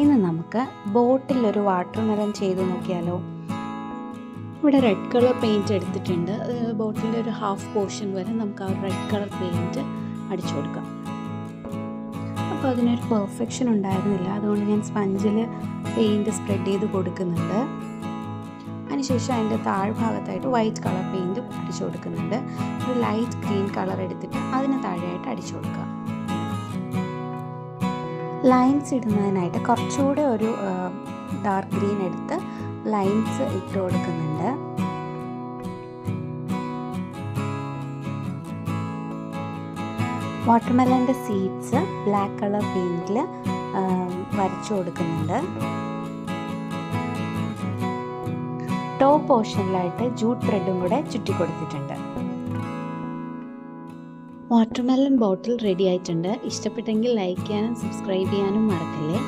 ഇന്ന് നമുക്ക് ബോട്ടിലൊരു വാട്ടർമെലൺ ചെയ്ത് നോക്കിയാലോ. ഇവിടെ റെഡ് കളർ പെയിൻറ്റ് എടുത്തിട്ടുണ്ട്. ബോട്ടിലിൻ്റെ ഒരു ഹാഫ് പോർഷൻ വരെ നമുക്ക് ആ റെഡ് കളർ പെയിൻറ്റ് അടിച്ചു കൊടുക്കാം. അപ്പോൾ അതിനൊരു പെർഫെക്ഷൻ ഉണ്ടായിരുന്നില്ല, അതുകൊണ്ട് ഞാൻ സ്പഞ്ചിൽ പെയിൻറ്റ് സ്പ്രെഡ് ചെയ്ത് കൊടുക്കുന്നുണ്ട്. അതിനുശേഷം അതിൻ്റെ താഴ്ഭാഗത്തായിട്ട് വൈറ്റ് കളർ പെയിൻറ്റ് അടിച്ചു കൊടുക്കുന്നുണ്ട്. ഒരു ലൈറ്റ് ഗ്രീൻ കളർ എടുത്തിട്ട് അതിന് താഴെയായിട്ട് അടിച്ചു കൊടുക്കുക. ലൈൻസ് ഇടുന്നതിനായിട്ട് കുറച്ചുകൂടെ ഒരു ഡാർക്ക് ഗ്രീൻ എടുത്ത് ലൈൻസ് ഇട്ട് കൊടുക്കുന്നുണ്ട്. വാട്ടർമെലൻ്റെ സീഡ്സ് ബ്ലാക്ക് കളർ പെയിൻറ്റിൽ വരച്ചു കൊടുക്കുന്നുണ്ട്. ടോപ്പ് പോർഷനിലായിട്ട് ജൂട്ട് ത്രെഡും കൂടെ ചുറ്റി കൊടുത്തിട്ടുണ്ട്. വാട്ടർമെലൺ ബോട്ടിൽ റെഡി ആയിട്ടുണ്ട്. ഇഷ്ടപ്പെട്ടെങ്കിൽ ലൈക്ക് ചെയ്യാനും സബ്സ്ക്രൈബ് ചെയ്യാനും മറക്കല്ലേ.